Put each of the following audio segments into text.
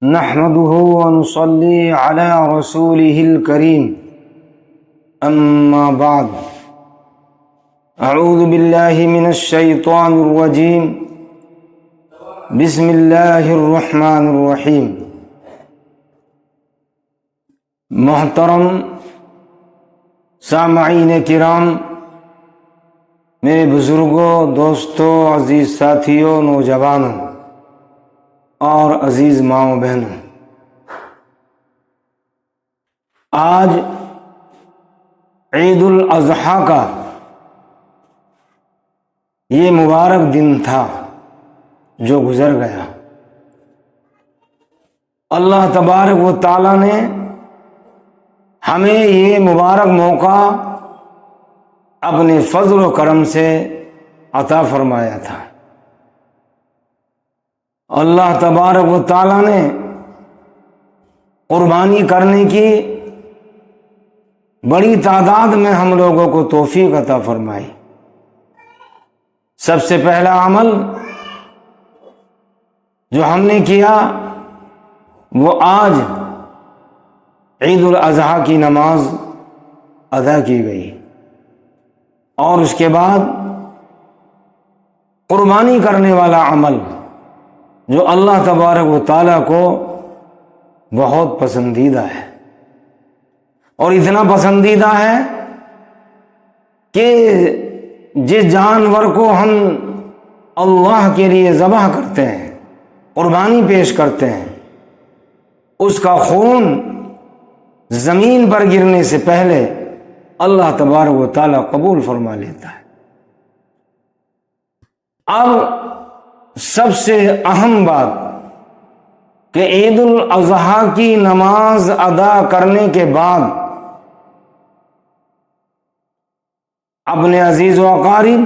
نحمده ونصلي على رسوله الكريم أما بعد أعوذ بالله من الشيطان الرجيم بسم الله الرحمن الرحيم محترم سامعین کرام، میرے بزرگوں، دوستوں، عزیز ساتھیوں، نوجوانوں اور عزیز ماؤں بہنوں، آج عید الاضحیٰ کا یہ مبارک دن تھا جو گزر گیا۔ اللہ تبارک و تعالی نے ہمیں یہ مبارک موقع اپنے فضل و کرم سے عطا فرمایا تھا۔ اللہ تبارک و تعالی نے قربانی کرنے کی بڑی تعداد میں ہم لوگوں کو توفیق عطا فرمائی۔ سب سے پہلا عمل جو ہم نے کیا وہ آج عید الاضحیٰ کی نماز ادا کی گئی، اور اس کے بعد قربانی کرنے والا عمل جو اللہ تبارک و تعالیٰ کو بہت پسندیدہ ہے، اور اتنا پسندیدہ ہے کہ جس جانور کو ہم اللہ کے لیے ذبح کرتے ہیں، قربانی پیش کرتے ہیں، اس کا خون زمین پر گرنے سے پہلے اللہ تبارک و تعالیٰ قبول فرما لیتا ہے۔ اب سب سے اہم بات کہ عید الاضحیٰ کی نماز ادا کرنے کے بعد اپنے عزیز و اقارب،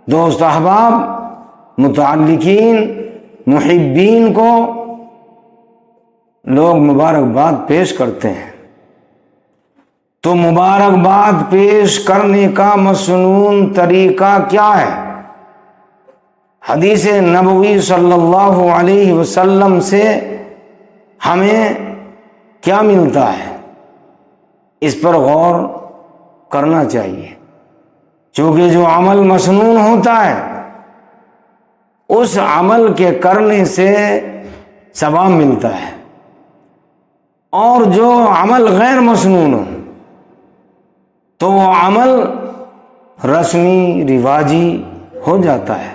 دوست احباب، متعلقین، محبین کو لوگ مبارکباد پیش کرتے ہیں۔ تو مبارکباد پیش کرنے کا مسنون طریقہ کیا ہے؟ حدیث نبوی صلی اللہ علیہ وسلم سے ہمیں کیا ملتا ہے، اس پر غور کرنا چاہیے، چونکہ جو عمل مسنون ہوتا ہے اس عمل کے کرنے سے ثواب ملتا ہے، اور جو عمل غیر مسنون ہو تو وہ عمل رسمی رواجی ہو جاتا ہے۔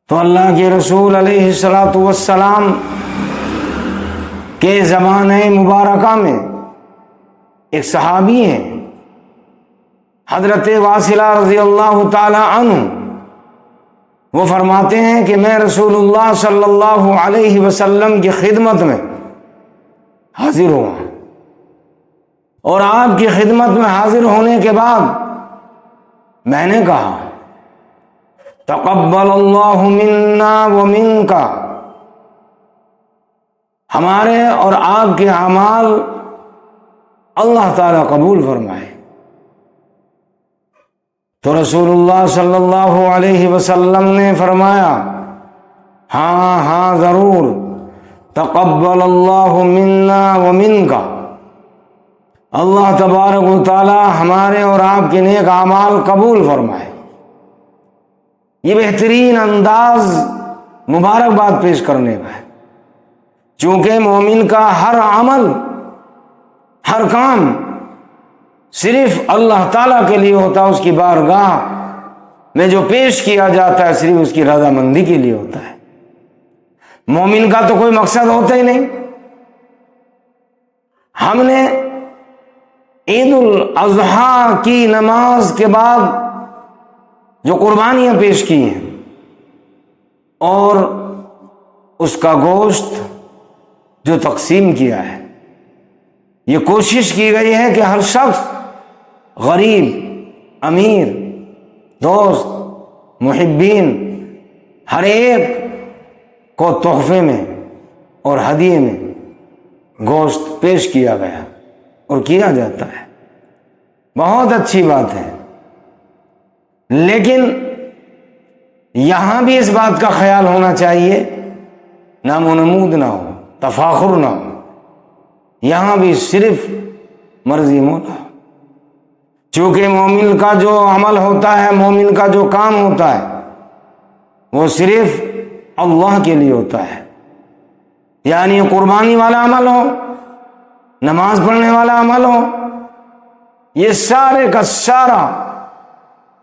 تو اللہ کے رسول علیہ السلام کے زمانہ مبارکہ میں ایک صحابی ہیں حضرت واصلہ رضی اللہ تعالی عنہ، وہ فرماتے ہیں کہ میں رسول اللہ صلی اللہ علیہ وسلم کی خدمت میں حاضر ہوا، اور آپ کی خدمت میں حاضر ہونے کے بعد میں نے کہا تقبل اللہ منا ومنک، ہمارے اور آپ کے اعمال اللہ تعالیٰ قبول فرمائے۔ تو رسول اللہ صلی اللہ علیہ وسلم نے فرمایا ہاں ہاں ضرور، تقبل اللہ منا ومنک، اللہ تبارک و تعالی ہمارے اور آپ کے نیک اعمال قبول فرمائے۔ یہ بہترین انداز مبارکباد پیش کرنے کا ہے، چونکہ مومن کا ہر عمل، ہر کام صرف اللہ تعالیٰ کے لیے ہوتا ہے، اس کی بارگاہ میں جو پیش کیا جاتا ہے صرف اس کی رضامندی کے لیے ہوتا ہے۔ مومن کا تو کوئی مقصد ہوتا ہی نہیں۔ ہم نے عید الاضحیٰ کی نماز کے بعد جو قربانیاں پیش کی ہیں اور اس کا گوشت جو تقسیم کیا ہے، یہ کوشش کی گئی ہے کہ ہر شخص، غریب، امیر، دوست، محبین، ہر ایک کو تحفے میں اور ہدیے میں گوشت پیش کیا گیا اور کیا جاتا ہے۔ بہت اچھی بات ہے، لیکن یہاں بھی اس بات کا خیال ہونا چاہیے نام و نمود نہ ہو، تفاخر نہ ہو، یہاں بھی صرف مرضی مولا۔ چونکہ مومن کا جو عمل ہوتا ہے، مومن کا جو کام ہوتا ہے، وہ صرف اللہ کے لیے ہوتا ہے۔ یعنی قربانی والا عمل ہو، نماز پڑھنے والا عمل ہو، یہ سارے کا سارا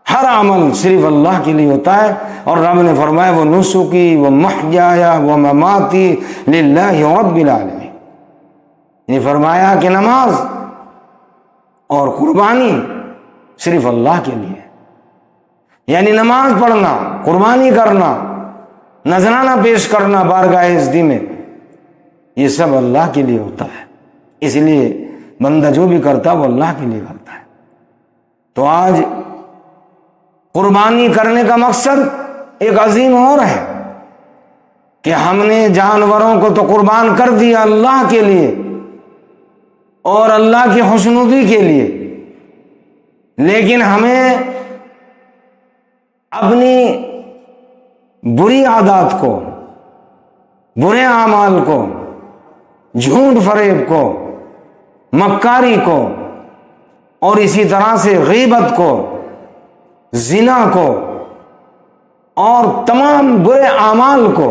ہر عمل صرف اللہ کے لیے ہوتا ہے۔ اور رب نے فرمایا وہ نسکی و محیایا و مماتی للہ رب العالمین، یہ فرمایا کہ نماز اور قربانی صرف اللہ کے لیے، یعنی نماز پڑھنا، قربانی کرنا، نذرانہ پیش کرنا بارگاہ عزتی میں، یہ سب اللہ کے لیے ہوتا ہے۔ اس لیے بندہ جو بھی کرتا ہے وہ اللہ کے لیے کرتا ہے۔ تو آج قربانی کرنے کا مقصد ایک عظیم اور ہے کہ ہم نے جانوروں کو تو قربان کر دیا اللہ کے لیے اور اللہ کی خوشنودی کے لیے، لیکن ہمیں اپنی بری عادات کو، برے اعمال کو، جھوٹ فریب کو، مکاری کو، اور اسی طرح سے غیبت کو، زنا کو، اور تمام برے اعمال کو،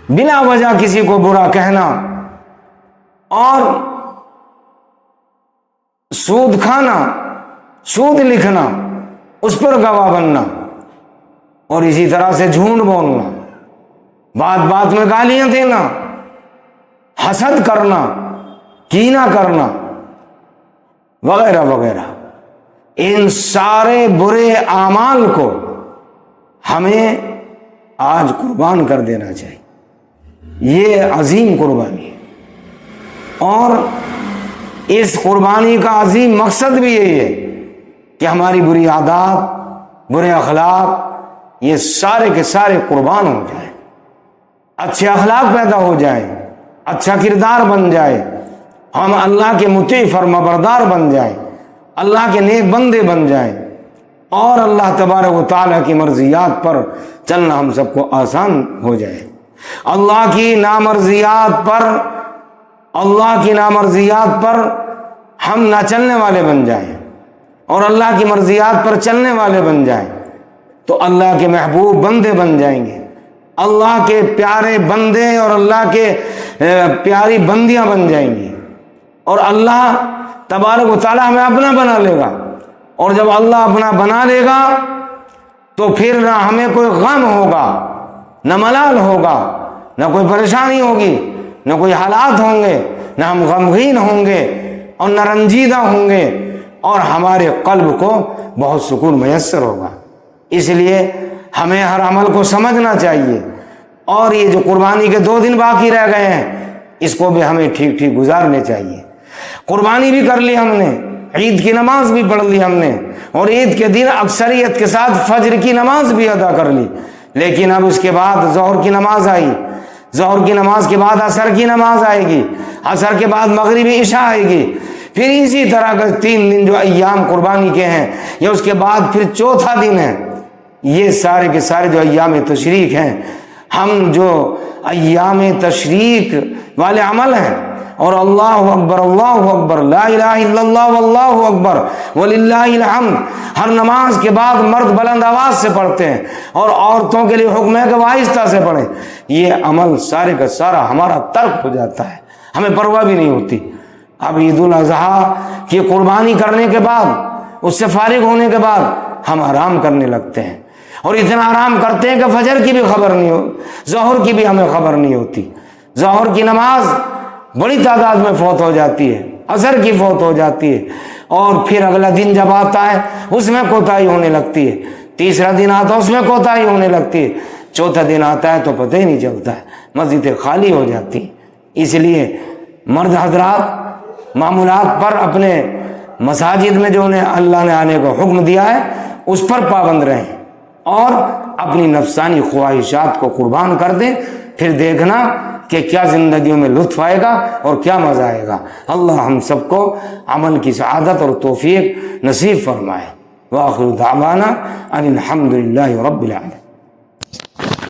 بلا وجہ کسی کو برا کہنا، اور سود کھانا، سود لکھنا، اس پر گواہ بننا، اور اسی طرح سے جھوٹ بولنا، بات بات میں گالیاں دینا، حسد کرنا، کینہ کرنا، وغیرہ وغیرہ، ان سارے برے اعمال کو ہمیں آج قربان کر دینا چاہیے۔ یہ عظیم قربانی ہے، اور اس قربانی کا عظیم مقصد بھی یہی ہے کہ ہماری بری عادات، برے اخلاق، یہ سارے کے سارے قربان ہو جائیں، اچھے اخلاق پیدا ہو جائیں، اچھا کردار بن جائے، ہم اللہ کے مطیع فرما بردار بن جائیں، اللہ کے نیک بندے بن جائیں، اور اللہ تبارک و تعالیٰ کی مرضیات پر چلنا ہم سب کو آسان ہو جائے۔ اللہ کی نامرضیات پر ہم نہ چلنے والے بن جائیں اور اللہ کی مرضیات پر چلنے والے بن جائیں، تو اللہ کے محبوب بندے بن جائیں گے، اللہ کے پیارے بندے اور اللہ کے پیاری بندیاں بن جائیں گی، اور اللہ تبارک و تعالیٰ ہمیں اپنا بنا لے گا۔ اور جب اللہ اپنا بنا لے گا تو پھر نہ ہمیں کوئی غم ہوگا، نہ ملال ہوگا، نہ کوئی پریشانی ہوگی، نہ کوئی حالات ہوں گے، نہ ہم غمگین ہوں گے اور نہ رنجیدہ ہوں گے، اور ہمارے قلب کو بہت سکون میسر ہوگا۔ اس لیے ہمیں ہر عمل کو سمجھنا چاہیے، اور یہ جو قربانی کے 2 دن باقی رہ گئے ہیں، اس کو بھی ہمیں ٹھیک ٹھیک گزارنے چاہیے۔ قربانی بھی کر لی ہم نے، عید کی نماز بھی پڑھ لی ہم نے، اور عید کے دن اکثریت کے ساتھ فجر کی نماز بھی ادا کر لی، لیکن اب اس کے بعد ظہر کی نماز آئی، ظہر کی نماز کے بعد عصر کی نماز آئے گی، عصر کے بعد مغربی عشاء آئے گی، پھر اسی طرح کا 3 دن جو ایام قربانی کے ہیں، یا اس کے بعد پھر چوتھا دن ہے۔ یہ سارے کے سارے جو ایام تشریق ہیں، ہم جو ایام تشریق والے عمل ہیں، اور اللہ اکبر لا الہ الا اللہ واللہ اکبر وللہ الحمد ہر نماز کے بعد مرد بلند آواز سے پڑھتے ہیں، اور عورتوں کے لیے حکم ہے کہ وہ آہستہ سے پڑھیں، یہ عمل سارے کا سارا ہمارا ترک ہو جاتا ہے، ہمیں پرواہ بھی نہیں ہوتی۔ اب عید الاضحیٰ کی قربانی کرنے کے بعد، اس سے فارغ ہونے کے بعد ہم آرام کرنے لگتے ہیں، اور اتنا آرام کرتے ہیں کہ فجر کی بھی خبر نہیں ہو، ظہر کی بھی ہمیں خبر نہیں ہوتی، ظہر کی نماز بڑی تعداد میں فوت ہو جاتی ہے، عصر کی فوت ہو جاتی ہے، اور پھر اگلا دن جب آتا ہے اس میں کوتاہی ہونے لگتی ہے، تیسرا دن آتا ہے اس میں کوتاہی ہونے لگتی ہے، چوتھا دن آتا ہے تو پتہ ہی نہیں چلتا ہے، مسجدیں خالی ہو جاتی ہیں۔ اس لیے مرد حضرات معمولات پر اپنے مساجد میں جو انہیں اللہ نے آنے کو حکم دیا ہے اس پر پابند رہیں، اور اپنی نفسانی خواہشات کو قربان کر دیں، پھر دیکھنا کہ کیا زندگیوں میں لطف آئے گا اور کیا مزہ آئے گا۔ اللہ ہم سب کو عمل کی سعادت اور توفیق نصیب فرمائے۔ وآخر دعوانا ان الحمد للہ رب العالمین۔